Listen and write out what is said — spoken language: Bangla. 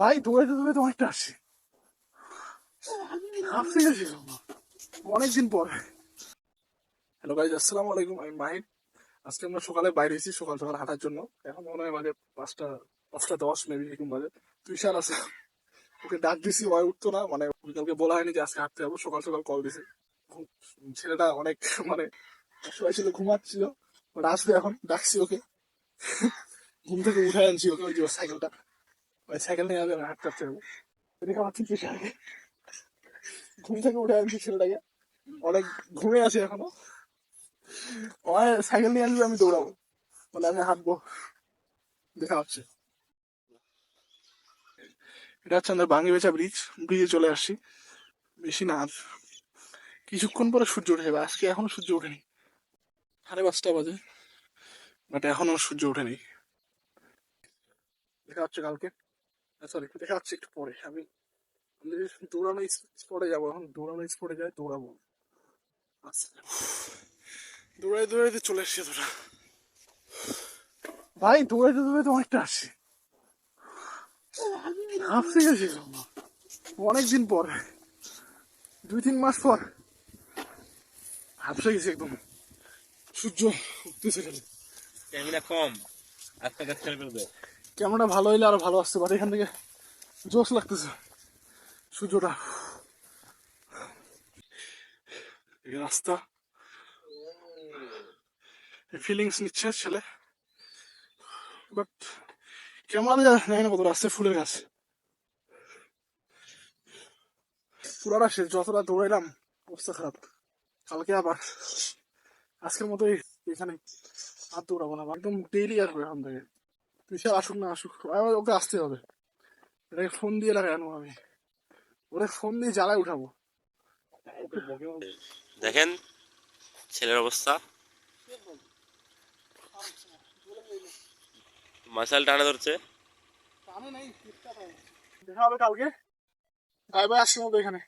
ভাই দৌড়াইতে দৌড়াইতে অনেকটা আসছি, হাঁপতে গেছি অনেকদিন পর। হ্যালো গাইজ, আসসালামু আলাইকুম। আমি মাহির। আজকে আমরা সকালে বাইরে হয়েছি, সকাল সকাল হাঁটার জন্য। এখন মনে হয় বাজে 5টা 10 মেবি এরকম বাজে। তুষার আছে, ওকে ডাক দিছি, ওই উঠতো না। মানে কালকে বলা হয়নি যে আজকে হাঁটতে যাবো, সকাল সকাল কল দিছে। ছেলেটা অনেক মানে সবাই ছিল, ঘুমাচ্ছিল। বাট আসবে এখন, ডাকছি ওকে। ঘুম থেকে উঠে আনছি ওকে, ওই যে সাইকেলটা, ওই সাইকেল নিয়ে যাবে, হাঁটতে হাঁটতে যাবো। দেখে পাচ্ছি তুষারকে, ঘুম থেকে উঠে আনছি ছেলেটাকে, অনেক ঘুমে আছে এখনো। সাইকেল নিয়ে আসবে, আমি দৌড়াবো, মানে আমি হাঁটবো। দেখা হচ্ছে। এটা হচ্ছে আমাদের বাঙ্গিবেচা ব্রিজ। ব্রিজে চলে আসছি, বেশি না আর কিছুক্ষণ পরে সূর্য উঠে যাবে। আজকে এখনো সূর্য ওঠেনি, 5:30 বাজে, বাট এখনো সূর্য ওঠেনি। দেখা হচ্ছে কালকে, সরি দেখা হচ্ছে একটু পরে। আমি দৌড়ানো স্পটে যাবো, এখন দৌড়ানো স্পটে যাই, দৌড়াবো। আচ্ছা, দৌড়াই দৌড়াইতে চলে এসছি তোরা। ভাই দৌড়াইতে দৌড়াইতে অনেকটা আসছি, হাঁপতে গেছি অনেকদিন পর, 2-3 মাস পর হাঁপতে গেছি একদম। সূর্য উঠতেছে খালি। ক্যামেরা কম, আস্তে আস্তে করে দে। ক্যামেরাটা ভালো হইলে আরো ভালো আসতে পারে। এখান থেকে জোশ লাগতেছে সূর্যটা। এই রাস্তা, ফিলিংস নিচ্ছে ছেলে, বাট ক্যামেরা জানি না কত রাস্তায় ফুলের গাছ। পুরাটা শেষ, যতটা দৌড়াইলাম অবস্থা খারাপ। কালকে আবার আজকের মতোই এখানে আর দৌড়াবো না, একদম ডেইলি আসবো এখন থেকে। তুই সে আসুক না আসুক, আমার ওকে আসতে হবে। এটাকে ফোন দিয়ে লাগাই আনবো আমি, ওরে ফোন দিয়ে জ্বালায় উঠাবো। দেখেন ছেলের অবস্থা, মাসাল টানা ধরছে। দেখা হবে কালকে, গায়ে বাই আসতে হবে এখানে।